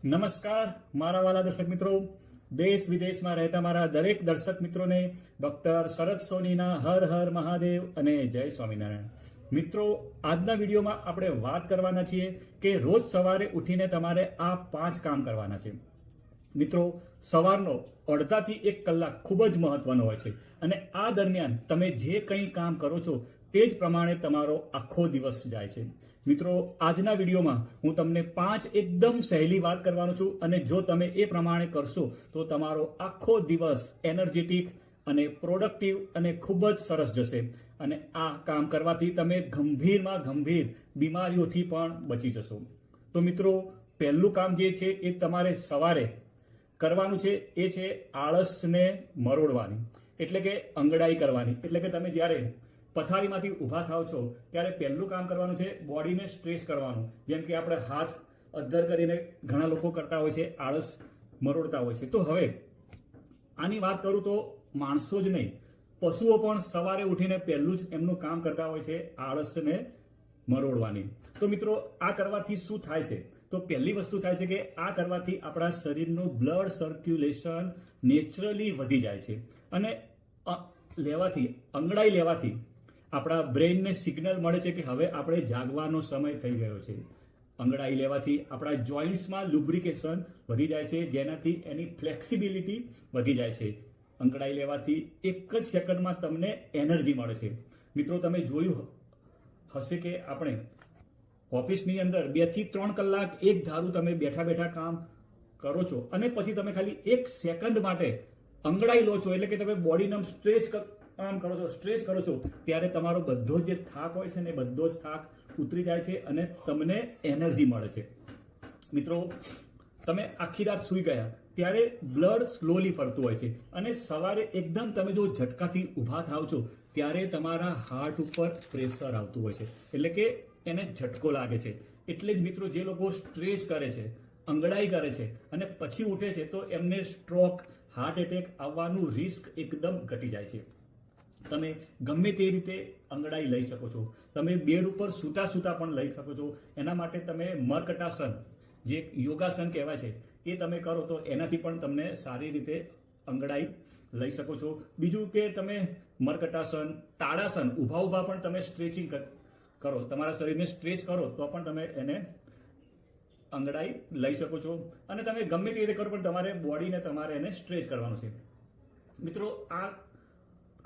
નમસ્કાર મારા વાલા દર્શક મિત્રો, દેશ વિદેશમાં રહેતા મારા દરેક દર્શક મિત્રોને ડૉક્ટર શરદ સોનીના હર હર મહાદેવ અને જય સ્વામિનારાયણ. મિત્રો, આજના વિડીયોમાં આપણે વાત કરવાના છીએ કે રોજ સવારે ઉઠીને તમારે આ 5 કામ કરવાના છે. મિત્રો, સવારનો અડધાથી 1 કલાક ખૂબ જ મહત્વનો હોય છે અને આ દરમિયાન તમે જે કંઈ કામ કરો છો તે જ પ્રમાણે તમારો આખો દિવસ જાય છે. મિત્રો, આજના વિડીયોમાં હું તમને 5 એકદમ સહેલી વાત કરવાનો છું અને જો તમે એ પ્રમાણે કરશો તો તમારો આખો દિવસ એનર્જેટિક અને પ્રોડક્ટિવ અને ખૂબ જ સરસ જશે અને આ કામ કરવાથી તમે ગંભીરમાં ગંભીર બીમારીઓથી પણ બચી જશો. તો મિત્રો, પહેલું કામ જે છે એ તમારે સવારે કરવાનું છે એ છે આળસને મરોડવાની, એટલે કે અંગડાઈ કરવાની. એટલે કે તમે જ્યારે પથારીમાંથી ઊભા થાવ છો ત્યારે પહેલું કામ કરવાનું છે બોડીને સ્ટ્રેચ કરવાનું. જેમ કે આપણે હાથ અદ્ધર કરીને ઘણા લોકો કરતા હોય છે, આળસ મરોડતા હોય છે. તો હવે આની વાત કરું તો માણસો જ નહીં, પશુઓ પણ સવારે ઉઠીને પહેલું જ એમનું કામ કરતા હોય છે આળસને મરોડવાની. તો મિત્રો, આ કરવાથી શું થાય છે? તો પહેલી વસ્તુ થાય છે કે આ કરવાથી આપણા શરીરનું બ્લડ સર્ક્યુલેશન નેચરલી વધી જાય છે અને અંગડાઈ લેવાથી આપણા બ્રેઇનને સિગ્નલ મળે છે કે હવે આપણે જાગવાનો સમય થઈ ગયો છે. અંગડાઈ લેવાથી આપણા જોઇન્ટ્સમાં લુબ્રિકેશન વધી જાય છે, જેનાથી એની ફ્લેક્સિબિલિટી વધી જાય છે. અંગડાઈ લેવાથી 1 જ સેકન્ડમાં તમને એનર્જી મળે છે. મિત્રો, તમે જોયું હશે કે આપણે ઓફિસની અંદર 2 થી 3 કલાક એક ધારું તમે બેઠા બેઠા કામ કરો છો અને પછી તમે ખાલી 1 સેકન્ડ માટે અંગડાઈ લો છો, એટલે કે તમે બોડીને સ્ટ્રેચ કરો છો, ત્યારે તમારો બધો જે થાક હોય છે ને બધો જ થાક ઉતરી જાય છે અને તમને એનર્જી મળે છે. મિત્રો, તમે આખી રાત સૂઈ ગયા ત્યારે બ્લડ સ્લોલી ફરતું હોય છે અને સવારે એકદમ તમે જો ઝટકાથી ઊભા થાવ છો ત્યારે તમારા હાર્ટ ઉપર પ્રેશર આવતું હોય છે, એટલે કે એને ઝટકો લાગે છે. એટલે જ મિત્રો, જે લોકો સ્ટ્રેચ કરે છે, અંગડાઈ કરે છે અને પછી ઉઠે છે તો એમને સ્ટ્રોક, હાર્ટ એટેક આવવાનું રિસ્ક એકદમ ઘટી જાય છે. તમે ગમે તે રીતે અંગડાઈ લઈ શકો છો. તમે બેડ ઉપર સૂતા સૂતા પણ લઈ શકો છો. એના માટે તમે મર્કટાસન, જે યોગાસન કહેવાય છે, એ તમે કરો તો એનાથી પણ તમને સારી રીતે અંગડાઈ લઈ શકો છો. બીજું કે તમે મર્કટાસન, તાડાસન, ઊભા પણ તમે સ્ટ્રેચિંગ કરો, તમારા શરીરને સ્ટ્રેચ કરો તો પણ તમે એને અંગડાઈ લઈ શકો છો. અને તમે ગમે તે રીતે કરો પણ તમારે બોડીને તમારે એને સ્ટ્રેચ કરવાનું છે. મિત્રો, આ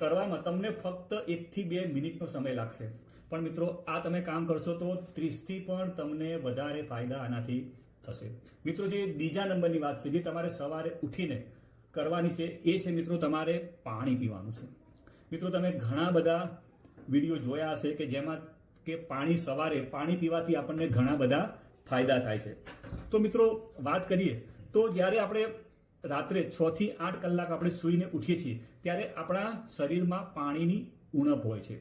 કરવામાં તમને ફક્ત 1 થી 2 મિનિટનો સમય લાગશે, પણ મિત્રો આ તમે કામ કરશો તો 30 થી પણ તમને વધારે ફાયદા આનાથી થશે. મિત્રો, જે બીજા નંબરની વાત છે જે તમારે સવારે ઉઠીને કરવાની છે એ છે મિત્રો તમારે પાણી પીવાનું છે. મિત્રો, તમે ઘણા બધા વિડીયો જોયા હશે કે જેમાં કે સવારે પાણી પીવાથી આપણને ઘણા બધા ફાયદા થાય છે. તો મિત્રો, વાત કરીએ તો જ્યારે આપણે રાત્રે 6 થી 8 કલાક આપણે સૂઈને ઉઠીએ છીએ ત્યારે આપણા શરીરમાં પાણીની ઉણપ હોય છે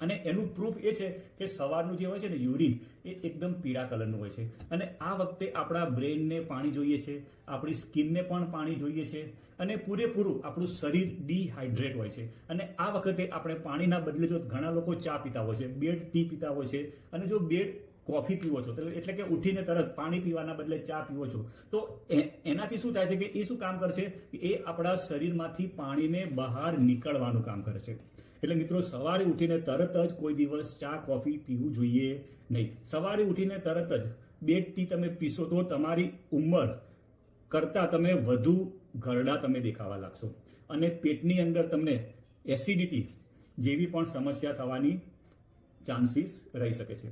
અને એનું પ્રૂફ એ છે કે સવારનું જે હોય છે ને યુરિન, એ એકદમ પીળા કલરનું હોય છે અને આ વખતે આપણા બ્રેઇનને પાણી જોઈએ છે, આપણી સ્કિનને પણ પાણી જોઈએ છે અને પૂરેપૂરું આપણું શરીર ડિહાઇડ્રેટ હોય છે. અને આ વખતે આપણે પાણીના બદલે જો ઘણા લોકો ચા પીતા હોય છે, બેડ ટી પીતા હોય છે અને જો કોફી પીવો છો એટલે કે ઉઠીને તરત પાણી પીવાના બદલે ચા પીવો છો તો એનાથી શું થાય છે કે એ શું કામ કરશે? એ આપણા શરીરમાંથી પાણીને બહાર નીકળવાનું કામ કરે છે. એટલે મિત્રો, સવારે ઉઠીને તરત જ કોઈ દિવસ ચા કોફી પીવું જોઈએ નહીં. સવારે ઉઠીને તરત જ બેડ ટી તમે પીશો તો તમારી ઉંમર કરતાં તમે વધુ ઘરડા તમે દેખાવા લાગશો અને પેટની અંદર તમને એસિડિટી જેવી પણ સમસ્યા થવાની ચાન્સીસ રહી શકે છે.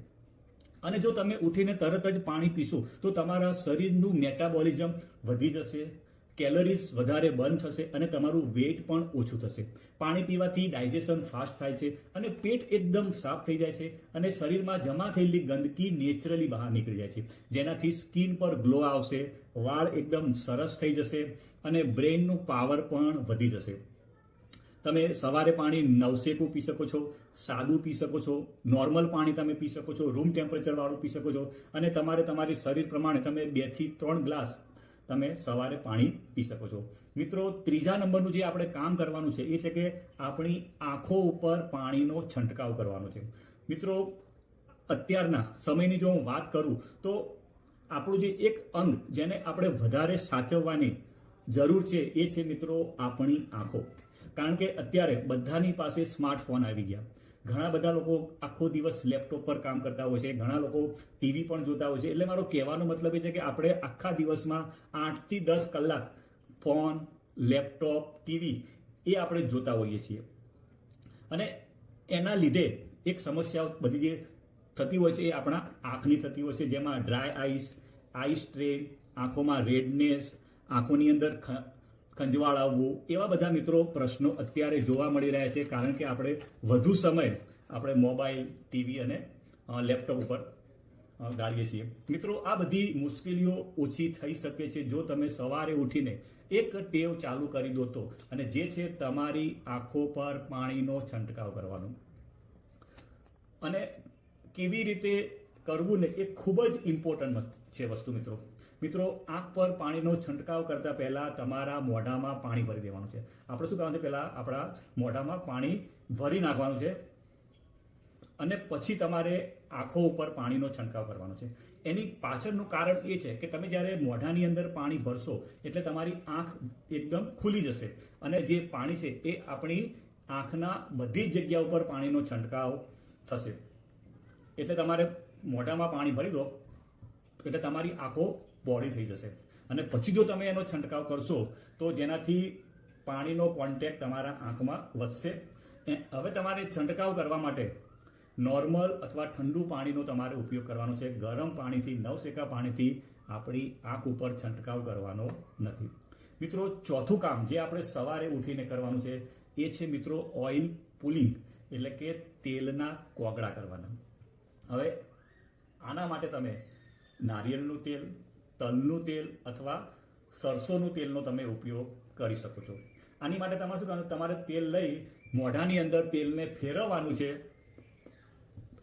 અને જો તમે ઉઠીને તરત જ પાણી પીશો તો તમારા શરીરનું મેટાબોલિઝમ વધી જશે, કેલરીઝ વધારે બર્ન થશે અને તમારું વેઇટ પણ ઓછું થશે. પાણી પીવાથી ડાયજેશન ફાસ્ટ થાય છે અને પેટ એકદમ સાફ થઈ જાય છે અને શરીરમાં જમા થયેલી ગંદકી નેચરલી બહાર નીકળી જાય છે, જેનાથી સ્કિન પર ગ્લો આવશે, વાળ એકદમ સરસ થઈ જશે અને બ્રેઇનનું પાવર પણ વધી જશે. તમે સવારે પાણી નવશેકું પી શકો છો, સાદું પી શકો છો, નોર્મલ પાણી તમે પી શકો છો, રૂમ ટેમ્પરેચરવાળું પી શકો છો અને તમારી શરીર પ્રમાણે તમે 2 થી 3 ગ્લાસ તમે સવારે પાણી પી શકો છો. મિત્રો, ત્રીજા નંબરનું જે આપણે કામ કરવાનું છે એ છે કે આપણી આંખો ઉપર પાણીનો છંટકાવ કરવાનો છે. મિત્રો, અત્યારના સમયની જો હું વાત કરું તો આપણું જે એક અંગ જેને આપણે વધારે સાચવવાની જરૂર છે એ છે મિત્રો આપણી આંખો. કારણ કે અત્યારે બધાની પાસે સ્માર્ટફોન આવી ગયા. ઘણા બધા લોકો આખો દિવસ લેપટોપ પર કામ કરતા હોય છે, ઘણા લોકો ટીવી પણ જોતા હોય છે. એટલે મારો કહેવાનો મતલબ એ છે કે આપણે આખા દિવસમાં 8 થી 10 કલાક ફોન, લેપટોપ, ટીવી એ આપણે જોતા હોઈએ છીએ. અને એના લીધે એક સમસ્યા બધી જે થતી હોય છે એ આપણા આંખની થતી હોય છે, જેમાં ડ્રાય આઈસ, આઈ સ્ટ્રેન, આંખોમાં રેડનેસ, આંખોની અંદર ખંજવાળ આવવું, એવા બધા મિત્રો પ્રશ્નો અત્યારે જોવા મળી રહ્યા છે. કારણ કે આપણે વધુ સમય આપણે મોબાઈલ, ટીવી અને લેપટોપ ઉપર ગાળીએ છીએ. મિત્રો આ બધી મુશ્કેલીઓ ઓછી થઈ શકે છે જો તમે સવારે ઉઠીને એક ટેવ ચાલુ કરી દો તો, અને જે છે તમારી આંખો પર પાણીનો છંટકાવ કરવાનો. અને કેવી રીતે કરવું ને એ ખૂબ જ ઇમ્પોર્ટન્ટ છે વસ્તુ મિત્રો. આંખ પર પાણીનો છંટકાવ કરતાં પહેલાં તમારા મોઢામાં પાણી ભરી દેવાનું છે. આપણે શું કરવાનું છે, પહેલાં આપણા મોઢામાં પાણી ભરી નાખવાનું છે અને પછી તમારે આંખો ઉપર પાણીનો છંટકાવ કરવાનો છે. એની પાછળનું કારણ એ છે કે તમે જ્યારે મોઢાની અંદર પાણી ભરશો એટલે તમારી આંખ એકદમ ખુલી જશે અને જે પાણી છે એ આપણી આંખના બધી જ જગ્યા ઉપર પાણીનો છંટકાવ થશે. એટલે તમારે મોઢામાં પાણી ભરી દો એટલે તમારી આંખો બોડી થઈ જશે. અને પછી જો તમે એનો છંટકાવ કરશો તો જેનાથી પાણીનો કોન્ટેક્ટ તમારા આંખમાં વધશે. હવે તમારે છંટકાવ કરવા માટે નોર્મલ અથવા ઠંડુ પાણીનો તમારે ઉપયોગ કરવાનો છે. ગરમ પાણીથી, નવશેકા પાણીથી આપણી આંખ ઉપર છંટકાવ કરવાનો નથી. મિત્રો ચોથું કામ જે આપણે સવારે ઉઠીને કરવાનું છે એ છે મિત્રો ઓઇલ પુલિંગ, એટલે કે તેલના કોગળા કરવાના. હવે આના માટે તમે નારિયેળનું તેલ, તલનું તેલ અથવા સરસોનું તેલનો તમે ઉપયોગ કરી શકો છો. આની માટે તમારે શું કરવાનું, તમારે તેલ લઈ મોઢાની અંદર તેલને ફેરવવાનું છે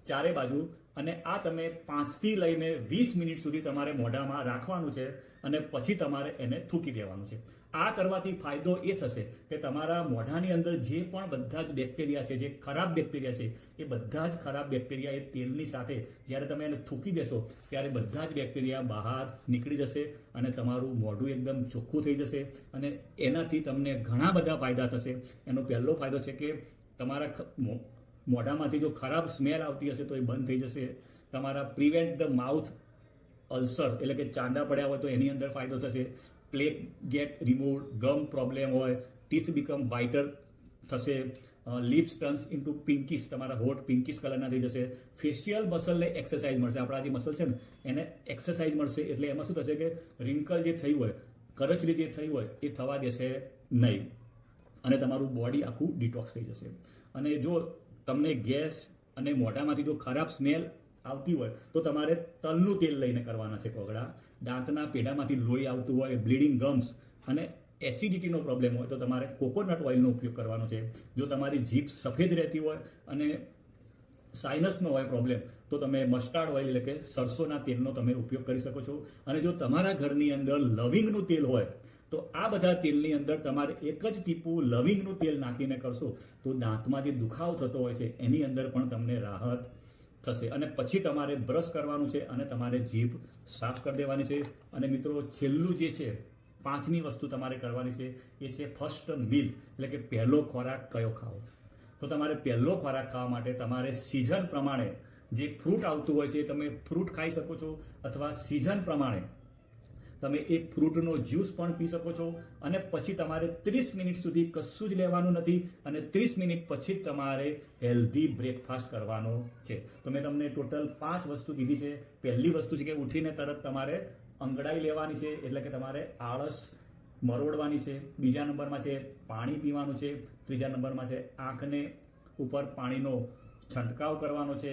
ચારે બાજુ, અને આ તમે 5 થી લઈને 20 મિનિટ સુધી તમારે મોઢામાં રાખવાનું છે અને પછી તમારે એને થૂકી દેવાનું છે. આ કરવાથી ફાયદો એ થશે કે તમારા મોઢાની અંદર જે પણ બધા જ બેક્ટેરિયા છે, જે ખરાબ બેક્ટેરિયા છે, એ બધા જ ખરાબ બેક્ટેરિયા એ તેલની સાથે જ્યારે તમે એને થૂકી દેશો ત્યારે બધા જ બેક્ટેરિયા બહાર નીકળી જશે અને તમારું મોઢું એકદમ ચોખ્ખું થઈ જશે. અને એનાથી તમને ઘણા બધા ફાયદા થશે. એનો પહેલો ફાયદો છે કે તમારા મોઢામાંથી જો ખરાબ સ્મેલ આવતી હશે તો એ બંધ થઈ જશે. તમારા પ્રિવેન્ટ ધ માઉથ અલ્સર, એટલે કે ચાંદા પડ્યા હોય તો એની અંદર ફાયદો થશે. પ્લેક ગેટ રિમૂવ, ગમ પ્રોબ્લેમ હોય, ટીથ બીકમ વ્હાઇટર થશે, લિપ્સ ટર્ન્સ ઇન્ટુ પિંકિશ, તમારા હોઠ પિંકિશ કલરના થઈ જશે. ફેશિયલ મસલને એક્સરસાઇઝ મળશે. આપણા જે મસલ છે ને એને એક્સરસાઇઝ મળશે. એટલે એમાં શું થશે કે રિંકલ જે થઈ હોય, કરચલી જે થઈ હોય એ થવા દેશે નહીં અને તમારું બોડી આખું ડિટોક્સ થઈ જશે. અને જો તમને ગેસ અને મોઢામાંથી જો ખરાબ સ્મેલ આવતી હોય તો તમારે તલનું તેલ લઈને કરવાના છે કોગળા. દાંતના પેઢામાંથી લોહી આવતું હોય, બ્લીડિંગ ગમ્સ અને એસિડિટીનો પ્રોબ્લેમ હોય તો તમારે કોકોનટ ઓઇલનો ઉપયોગ કરવાનો છે. જો તમારી જીભ સફેદ રહેતી હોય અને સાઇનસનો હોય પ્રોબ્લેમ તો તમે મસ્ટાર્ડ ઓઇલ એટલે કે સરસોના તેલનો તમે ઉપયોગ કરી શકો છો. અને જો તમારા ઘરની અંદર લવિંગનું તેલ હોય તો આ બધા તેલની અંદર તમારે એક જ ટીપું લવિંગનું તેલ નાખીને કરશો તો દાંતમાં જે દુખાવો થતો હોય છે એની અંદર પણ તમને રાહત થશે. અને પછી તમારે બ્રશ કરવાનું છે અને તમારે જીભ સાફ કરી દેવાની છે. અને મિત્રો છેલ્લું જે છે, 5મી વસ્તુ તમારે કરવાની છે એ છે ફર્સ્ટ મીલ, એટલે કે પહેલો ખોરાક કયો ખાવો. તો તમારે પહેલો ખોરાક ખાવા માટે તમારે સિઝન પ્રમાણે જે ફ્રૂટ આવતું હોય છે તમે ફ્રૂટ ખાઈ શકો છો, અથવા સિઝન પ્રમાણે તમે એક ફ્રૂટનો જ્યુસ પણ પી શકો છો. અને પછી તમારે 30 મિનિટ સુધી કશું જ લેવાનું નથી અને 30 મિનિટ પછી જ તમારે હેલ્ધી બ્રેકફાસ્ટ કરવાનો છે. તો મેં તમને ટોટલ 5 વસ્તુ કીધી છે. પહેલી વસ્તુ છે કે ઉઠીને તરત તમારે અંગડાઈ લેવાની છે, એટલે કે તમારે આળસ મરોડવાની છે. બીજા નંબરમાં છે પાણી પીવાનું છે. ત્રીજા નંબરમાં છે આંખને ઉપર પાણીનો છંટકાવ કરવાનો છે.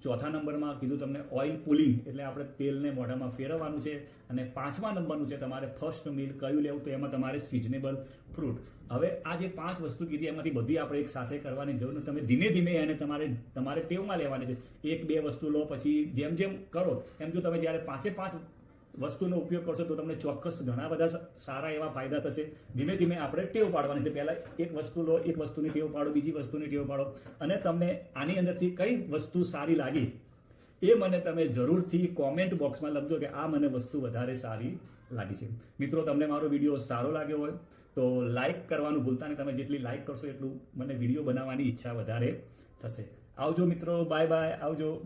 ચોથા નંબરમાં કીધું તમને ઓઇલ પુલિંગ, એટલે આપણે તેલને મોઢામાં ફેરવવાનું છે. અને 5મા નંબરનું છે તમારે ફર્સ્ટ મીલ કયું લેવું, તો એમાં તમારે સિઝનેબલ ફ્રૂટ. હવે આ જે 5 વસ્તુ કીધી એમાંથી બધી આપણે એક સાથે કરવાની જરૂર નથી. તમે ધીમે ધીમે એને તમારે ટેવમાં લેવાની છે. 1-2 વસ્તુ લો, પછી જેમ જેમ કરો એમ જો તમે જ્યારે 5 વસ્તુનો ઉપયોગ કરશો તો તમને ચોક્કસ ઘણા બધા સારા એવા ફાયદા થશે. ધીમે ધીમે આપણે ટેવ પાડવાની છે. પહેલાં એક વસ્તુ લો, એક વસ્તુની ટેવ પાડો, બીજી વસ્તુની ટેવ પાડો, અને તમને આની અંદરથી કઈ વસ્તુ સારી લાગી એ મને તમે જરૂરથી કોમેન્ટ બોક્સમાં લખજો કે આ મને વસ્તુ વધારે સારી લાગી છે. મિત્રો, તમને મારો વિડીયો સારો લાગ્યો હોય તો લાઈક કરવાનું ભૂલતા નહીં. તમે જેટલી લાઈક કરશો એટલું મને વિડીયો બનાવવાની ઈચ્છા વધારે થશે. આવજો મિત્રો, બાય બાય, આવજો.